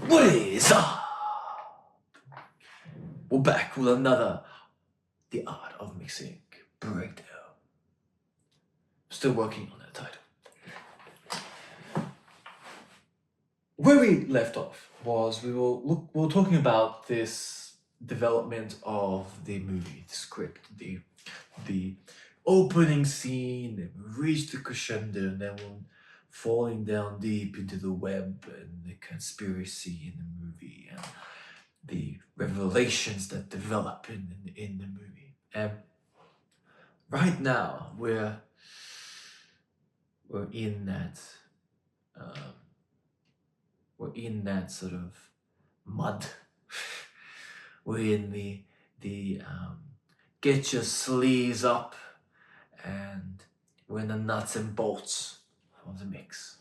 What is up? We're back with another The Art of Mixing breakdown. Still working on that title. Where we left off was we were talking about this development of the movie, the script, the opening scene, then we reach the crescendo, and then we're falling down deep into the web and the conspiracy in the movie and the revelations that develop in the movie. And right now we're in that sort of mud. We're in the get your sleeves up, and we're in the nuts and bolts of the mix.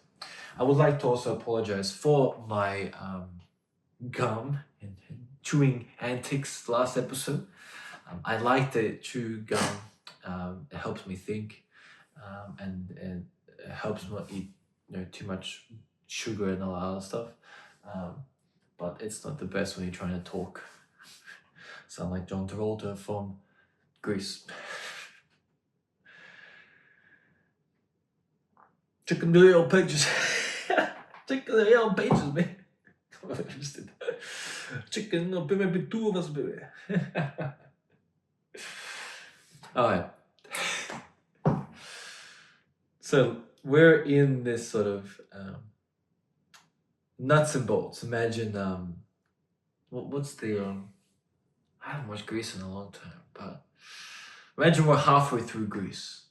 I would like to also apologize for my gum and chewing antics last episode. I like to chew gum. It helps me think, and it helps me not eat too much sugar and all that other stuff. But it's not the best when you're trying to talk. Sound like John Travolta from Greece. Chicken the little pages. Chicken the little pages, man. I'm interested. Chicken, maybe two of us, baby. Alright. So we're in this sort of nuts and bolts. Imagine what's the I haven't watched Grease in a long time, but imagine we're halfway through Grease,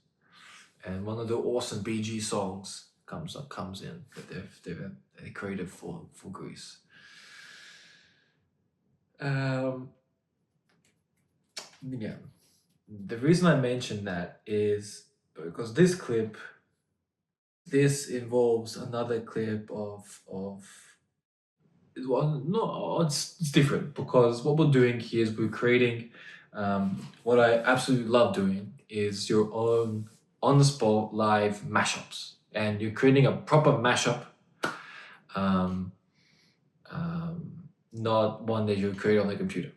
and one of the awesome BG songs comes in that they created for Grease. Yeah, the reason I mention that is because this involves another clip of well, no, it's different, because what we're doing here is we're creating what I absolutely love doing is your own on-the-spot live mashups, and you're creating a proper mashup, not one that you create on the computer.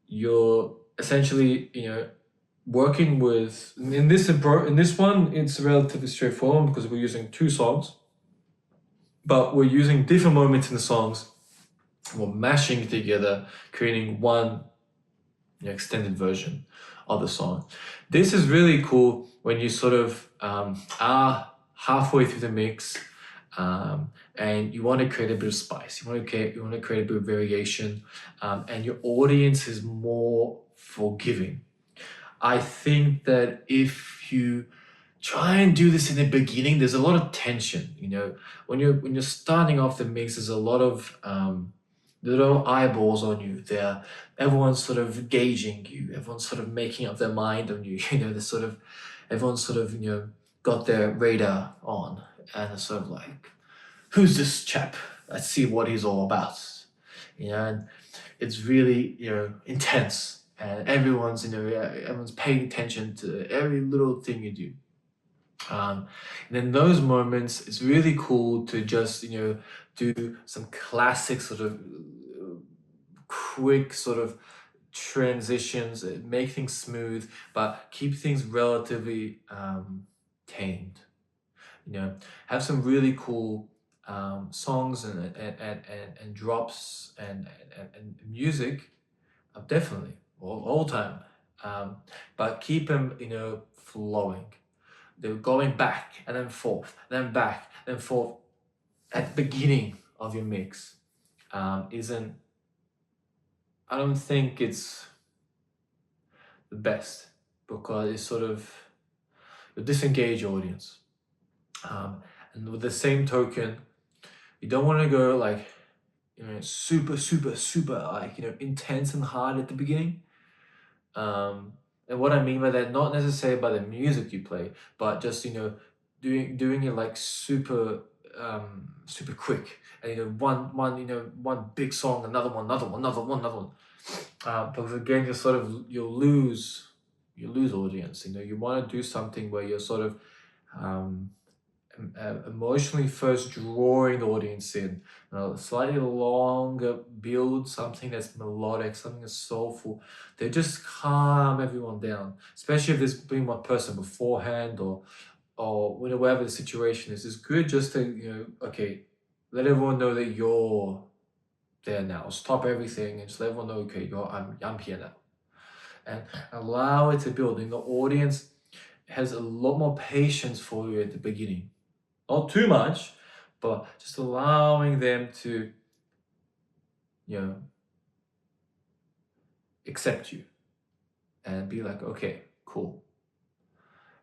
You're essentially, working with, in this one, it's relatively straightforward because we're using two songs, but we're using different moments in the songs. We're mashing together, creating one extended version of the song. This is really cool when you sort of are halfway through the mix, and you want to create a bit of spice. You want to create a bit of variation, and your audience is more forgiving. I think that if you try and do this in the beginning, there's a lot of tension. When you're starting off the mix, there's a lot of little eyeballs on you. Everyone's sort of gauging you. Everyone's sort of making up their mind on you. Everyone's sort of got their radar on, and it's sort of like, who's this chap? Let's see what he's all about. And it's really intense. And everyone's paying attention to every little thing you do. And in those moments, it's really cool to just do some classic sort of quick sort of transitions, make things smooth, but keep things relatively tamed. Have some really cool songs and drops and music, definitely all time, but keep them flowing. They're going back and then forth, then back, then forth at the beginning of your mix. I don't think it's the best, because it's sort of a disengaged audience. And with the same token, you don't want to go like super like intense and hard at the beginning. And what I mean by that, not necessarily by the music you play, but just doing it like super quick, and one big song, another one, because again you'll lose audience. You want to do something where you're sort of emotionally first drawing the audience in. Slightly longer build, something that's melodic, something that's soulful. They just calm everyone down, especially if there's been one person beforehand or whatever the situation is. It's good just to, okay, let everyone know that you're there now. Stop everything and just let everyone know, okay, I'm here now. And allow it to build. And the audience has a lot more patience for you at the beginning. Not too much, but just allowing them to, accept you and be like, okay, cool.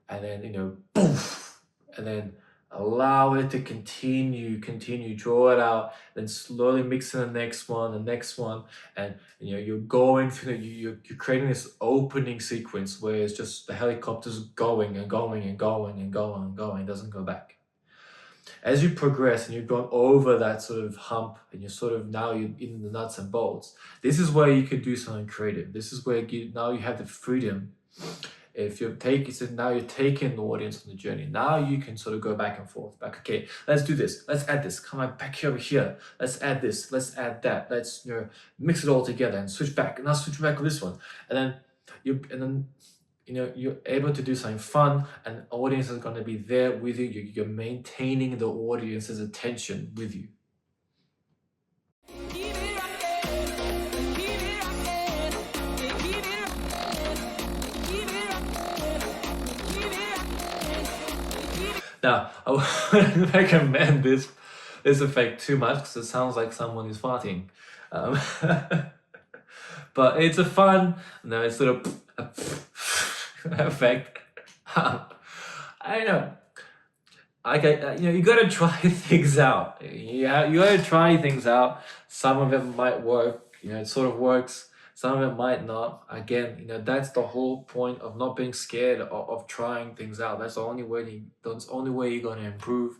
And then, poof, and then allow it to continue, draw it out, then slowly mix in the next one, and you're going through you're creating this opening sequence where it's just the helicopter's going and going and going and going and going, it doesn't go back. As you progress and you've gone over that sort of hump and now you're in the nuts and bolts, this is where you could do something creative. This is where now you have the freedom. If you're now you're taking the audience on the journey. Now you can sort of go back and forth. Okay, let's do this. Let's add this. Come on, back here over here. Let's add this. Let's add that. Let's mix it all together and switch back. And I'll switch back with this one. And then you're able to do something fun, and the audience is going to be there with you. You're maintaining the audience's attention with you. Now, I wouldn't recommend this effect too much because it sounds like someone is farting. But it's a fun, it's sort of effect. I know. You gotta try things out. You gotta try things out. Some of it might work. It sort of works. Some of it might not. Again, that's the whole point of not being scared of trying things out. That's the only way. You're gonna improve.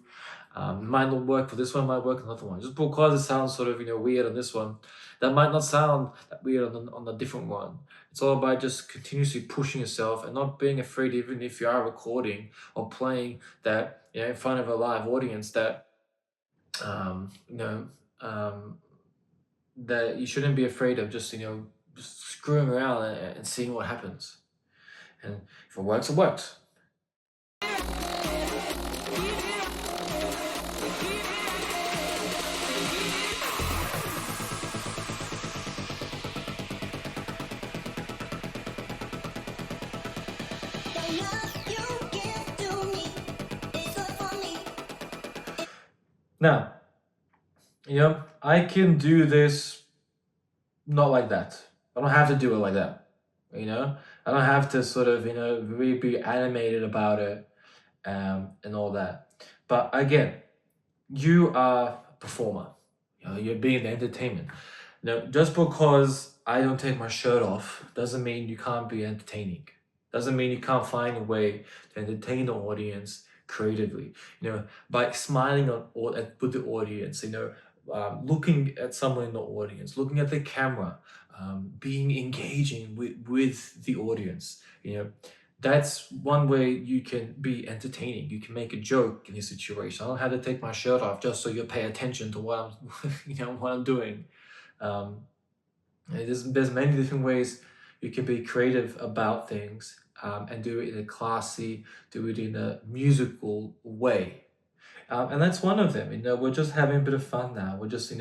Might not work for this one. Might work on another one. Just because it sounds sort of weird on this one, that might not sound that weird on a different one. It's all about just continuously pushing yourself and not being afraid, even if you are recording or playing that in front of a live audience, that that you shouldn't be afraid of just just screwing around and seeing what happens. And if it works, it works. Now, I can do this not like that. I don't have to do it like that. I don't have to sort of, really be animated about it and all that. But again, you are a performer. You're being the entertainment. Now, just because I don't take my shirt off doesn't mean you can't be entertaining. Doesn't mean you can't find a way to entertain the audience creatively. By smiling with the audience. Looking at someone in the audience, looking at the camera, being engaging with the audience. That's one way you can be entertaining. You can make a joke in this situation. I don't have to take my shirt off just so you pay attention to what I'm, what I'm doing. There's many different ways you can be creative about things and do it in a classy, do it in a musical way. And that's one of them. We're just having a bit of fun now. We're just,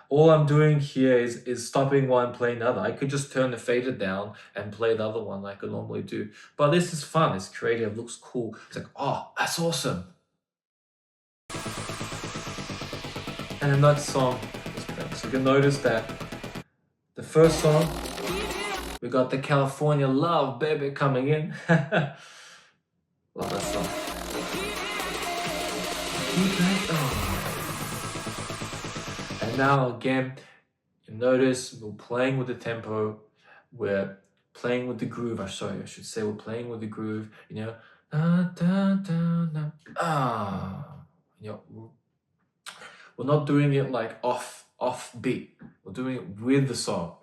all I'm doing here is stopping one, playing the other. I could just turn the fader down and play the other one like I normally do. But this is fun. It's creative. Looks cool. It's like, oh, that's awesome. And the next song is playing. So you can notice that the first song, we got the California Love Baby coming in. Love that song. And now again, you notice we're playing with the tempo, we're playing with the groove. I should say we're playing with the groove. We're not doing it like off beat. We're doing it with the song.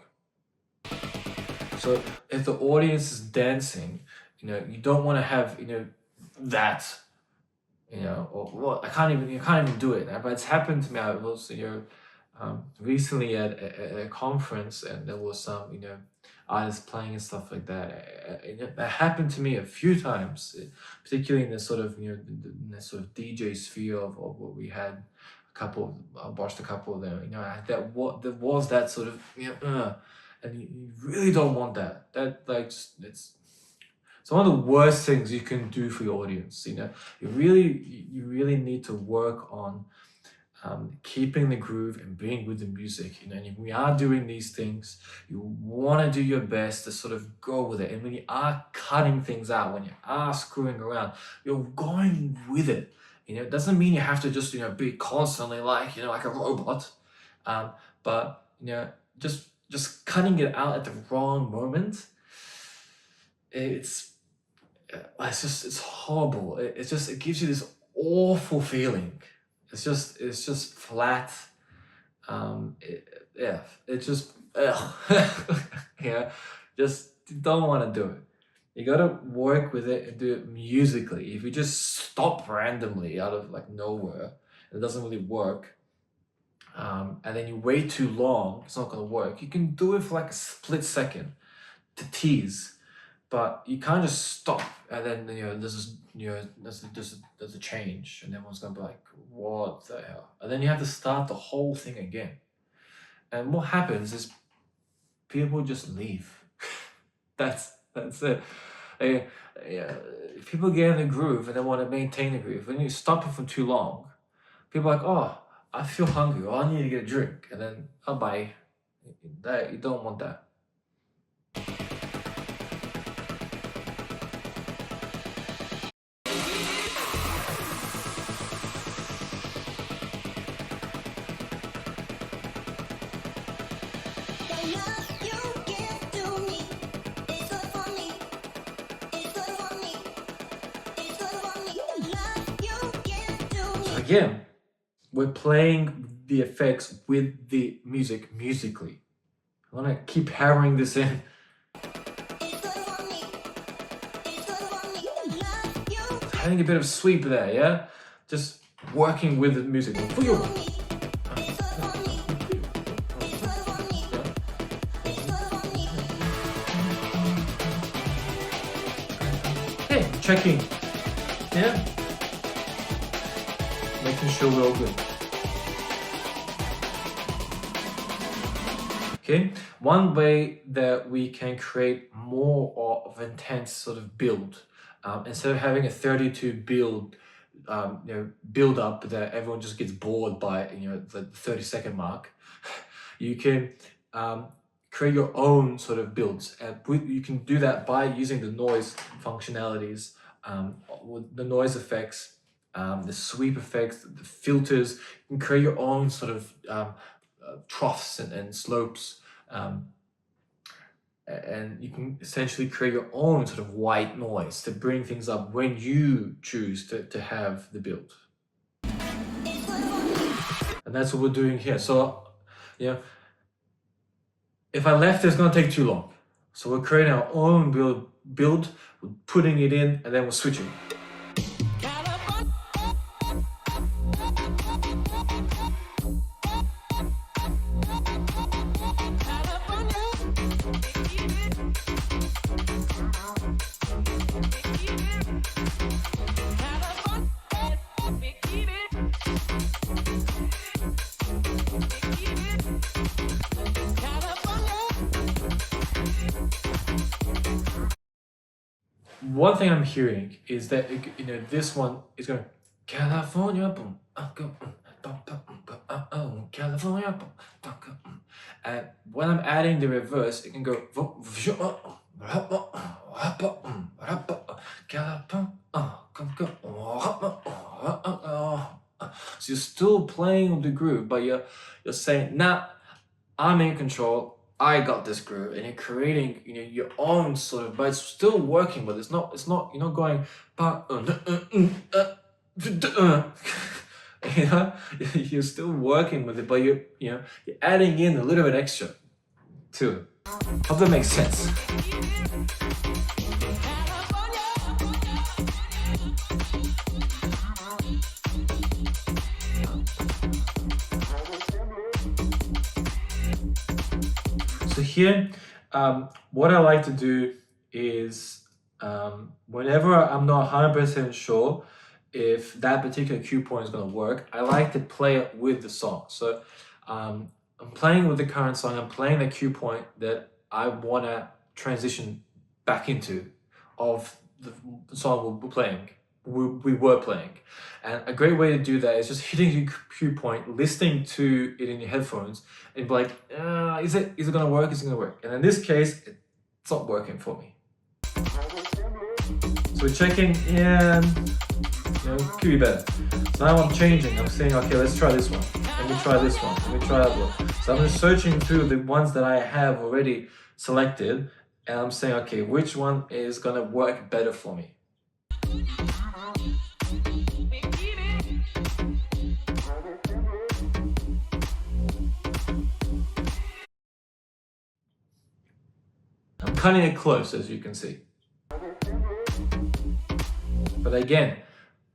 So if the audience is dancing, you don't want to have that. or well, I can't even do it. But it's happened to me. I was, recently at a conference, and there was some, artists playing and stuff like that. That happened to me a few times, particularly in the sort of, in the sort of DJ sphere of what we had. I watched a couple of them. There was that sort of, and you really don't want that. That like it's one of the worst things you can do for your audience. You really need to work on keeping the groove and being with the music. And if we are doing these things, you want to do your best to sort of go with it. And when you are cutting things out, when you are screwing around, you're going with it. It doesn't mean you have to just be constantly like like a robot, but just cutting it out at the wrong moment. It's horrible. It gives you this awful feeling. It's just flat. It's just just don't want to do it. You gotta work with it and do it musically. If you just stop randomly out of like nowhere, it doesn't really work. And then you wait too long, it's not gonna work. You can do it for like a split second to tease, but you can't just stop and then there's a change and everyone's gonna be like, what the hell? And then you have to start the whole thing again. And what happens is people just leave. That's it. People get in the groove and they want to maintain the groove. When you stop it for too long, people are like, oh, I feel hungry, or I need to get a drink, and then bye. You don't want that. Again, we're playing the effects with the music musically. I want to keep hammering this in. Having a bit of sweep there, yeah? Just working with the music. Hey, checking. Yeah? Making sure we're all good. Okay, one way that we can create more of an intense sort of build, instead of having a 32 build, build up that everyone just gets bored by, the 30-second mark, you can create your own sort of builds, and you can do that by using the noise functionalities, with the noise effects. The sweep effects, the filters. You can create your own sort of troughs and slopes, and you can essentially create your own sort of white noise to bring things up when you choose to have the build. And that's what we're doing here. So, if I left, it's going to take too long. So we're creating our own build, we're putting it in, and then we're switching. One thing I'm hearing is that this one is going California boom, California boom, and when I'm adding the reverse, it can go so you're still playing with the groove, but you're saying, nah, I'm in control. I got this groove, and you're creating, your own sort of, but it's still working. But it's not. You're not going. You're still working with it, but you're adding in a little bit extra to it. Hope that makes sense. here, what I like to do is whenever I'm not 100% sure if that particular cue point is going to work, I like to play it with the song. So I'm playing with the current song, I'm playing the cue point that I want to transition back into of the song we're playing. We were playing. And a great way to do that is just hitting your cue point, listening to it in your headphones, and be like, is it gonna work? Is it gonna work? And in this case, it's not working for me. So we're checking, and could be better. So now I'm changing. I'm saying, okay, let's try this one. Let me try this one. Let me try that one. So I'm just searching through the ones that I have already selected, and I'm saying, okay, which one is gonna work better for me? I'm cutting it close, as you can see. But again,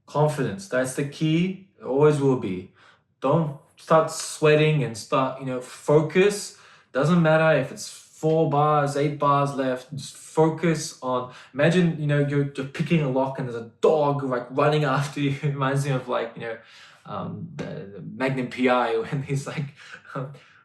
confidence, that's the key. It always will be. Don't start sweating and start, focus. Doesn't matter if it's 4 bars, 8 bars left. Just focus on, imagine, you're picking a lock and there's a dog like running after you. It reminds me of like, the Magnum PI when he's like,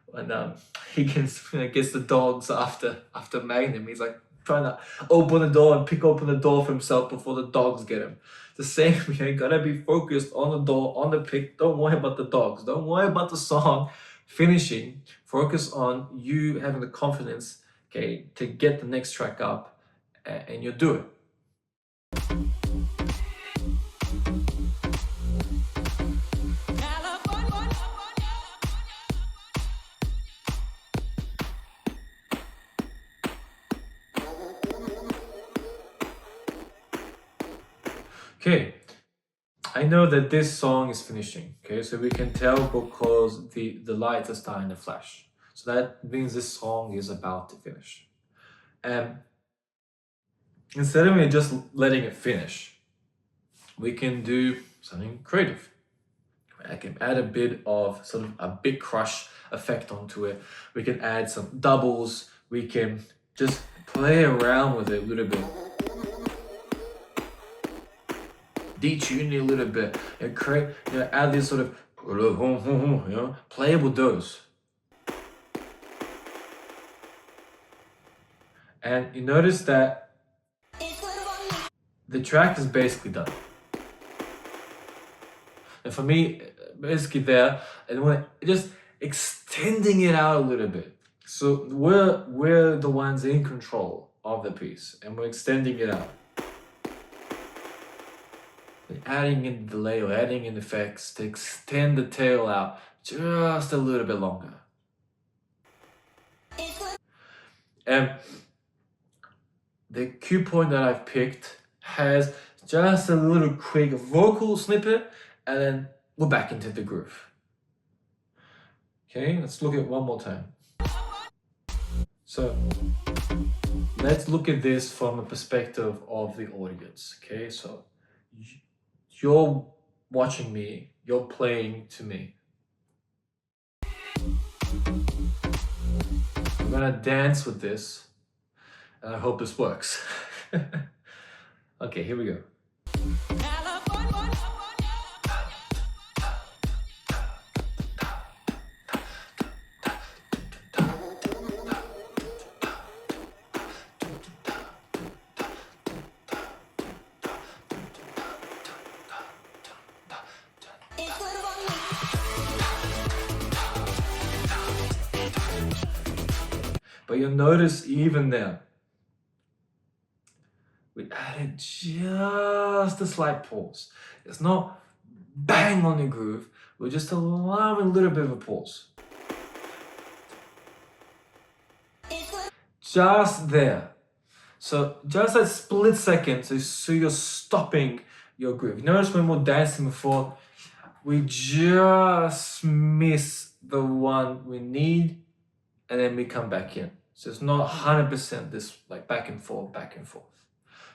when he gets the dogs after Magnum. He's like trying to open the door and pick open the door for himself before the dogs get him. The same, you gotta be focused on the door, on the pick. Don't worry about the dogs. Don't worry about the song finishing. Focus on you having the confidence, okay, to get the next track up, and you'll do it. Okay, I know that this song is finishing, okay, so we can tell because the lights are starting to flash. So that means this song is about to finish. And instead of me just letting it finish, we can do something creative. I can add a bit of sort of a big crush effect onto it. We can add some doubles. We can just play around with it a little bit. Detune it a little bit and create, add this sort of, play with those. And you notice that the track is basically done. And for me, basically there, and when just extending it out a little bit. So we're the ones in control of the piece, and we're extending it out. Adding in delay or adding in effects to extend the tail out just a little bit longer. And the cue point that I've picked has just a little quick vocal snippet, and then we're back into the groove. Okay, let's look at it one more time. So let's look at this from a perspective of the audience. Okay, so you're watching me, you're playing to me. I'm gonna dance with this, and I hope this works. Okay, here we go. But you'll notice even there, we added just a slight pause. It's not bang on the groove, we're just allowing a little bit of a pause. Just there. So just that split second, so you're stopping your groove. Notice when we're dancing before, we just miss the one we need, and then we come back in. So it's not 100% this like back and forth, back and forth.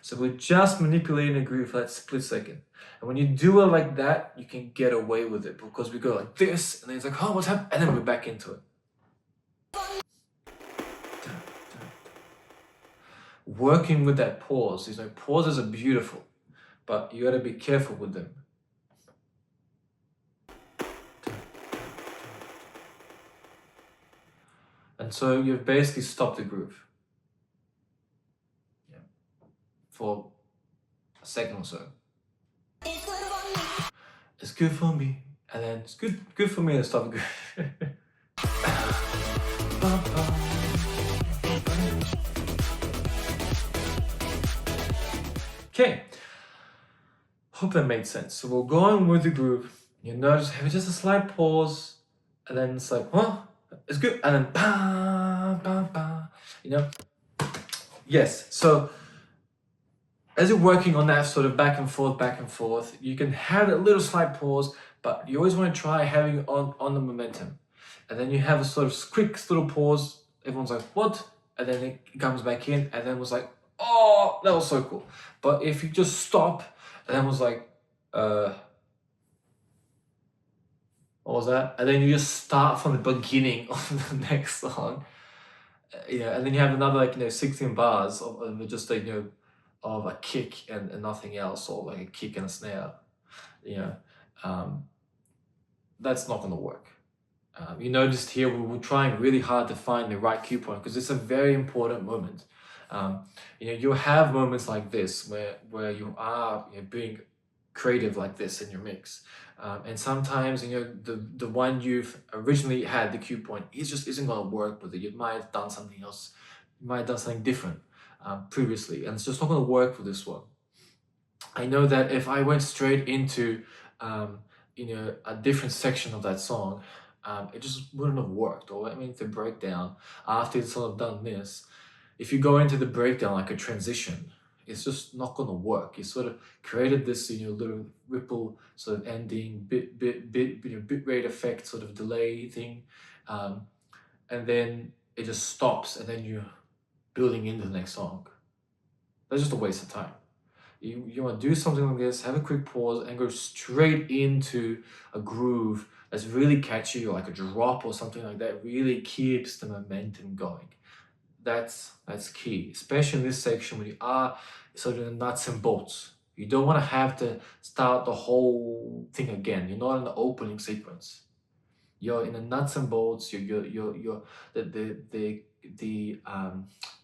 So we're just manipulating the groove for that split second. And when you do it like that, you can get away with it because we go like this, and then it's like, oh, what's happening? And then we're back into it. working with that pause. Pauses are beautiful, but you gotta be careful with them. And so you've basically stopped the groove. Yeah. For a second or so. It's good for me. And then it's good for me to stop the groove. Okay. Hope that made sense. So we're going with the groove. You notice having just a slight pause, and then it's like, huh? It's good, and then ba ba ba. Yes. So as you're working on that sort of back and forth, you can have a little slight pause, but you always want to try having it on the momentum. And then you have a sort of quick little pause. Everyone's like, what? And then it comes back in, and then was like, oh, that was so cool. But if you just stop, and then was like, what was that? And then you just start from the beginning of the next song. And then you have another 16 bars of just of a kick and nothing else, or like a kick and a snare. Um, that's not gonna work. You noticed here we were trying really hard to find the right cue point because it's a very important moment. You have moments like this where you are being creative like this in your mix, and sometimes the one you've originally had the cue point just isn't going to work with it. You might have done something else, you might have done something different previously, and it's just not going to work for this one. I know that if I went straight into a different section of that song, it just wouldn't have worked. Or the breakdown after it's sort of done this, if you go into the breakdown like a transition, it's just not gonna work. You sort of created this little ripple sort of ending bit rate effect sort of delay thing, and then it just stops, and then you're building into the next song. That's just a waste of time. You want to do something like this, have a quick pause, and go straight into a groove that's really catchy, or like a drop or something like that. Really keeps the momentum going. That's key, especially in this section when you are sort of the nuts and bolts. You don't want to have to start the whole thing again. You're not in the opening sequence. You're in the nuts and bolts. You're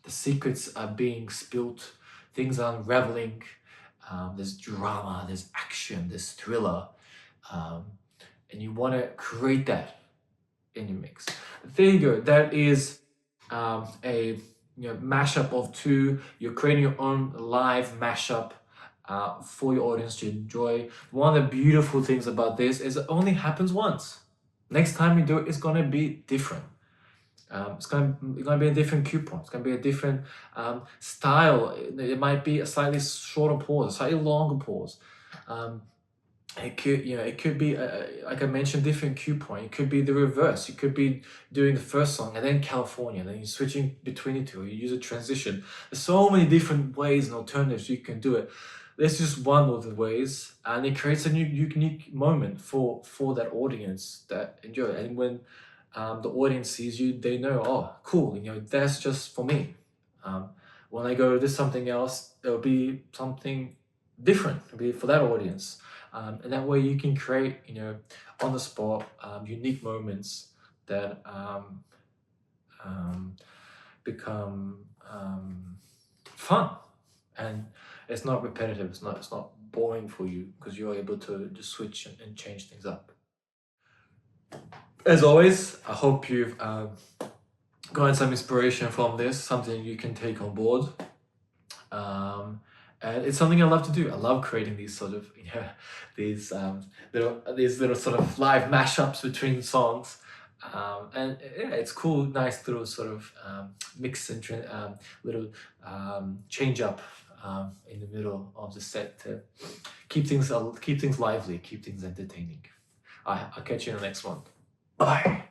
the secrets are being spilt. Things are unraveling. There's drama. There's action. There's thriller, and you want to create that in your mix. There you go. That is a mashup of two. You're creating your own live mashup for your audience to enjoy. One of the beautiful things about this is it only happens once. Next time you do it, it's gonna be different. It's gonna be a different cue point. It's gonna be a different style. It might be a slightly shorter pause, a slightly longer pause. It could be like I mentioned, different cue point. It could be the reverse. You could be doing the first song and then California, and then you're switching between the two. You use a transition. There's so many different ways and alternatives you can do it. There's just one of the ways, and it creates a new unique moment for that audience that enjoy it. And when the audience sees you, they know, oh, cool. That's just for me. When I go to something else, it'll be something different. It'll be for that audience. And that way you can create, on the spot, unique moments that become fun, and it's not repetitive. It's not boring for you because you're able to just switch and change things up. As always, I hope you've gotten some inspiration from this, something you can take on board. And it's something I love to do. I love creating these sort of these little sort of live mashups between songs, and it's cool, nice little sort of mix and little change up in the middle of the set to keep things lively, keep things entertaining. I'll catch you in the next one. Bye.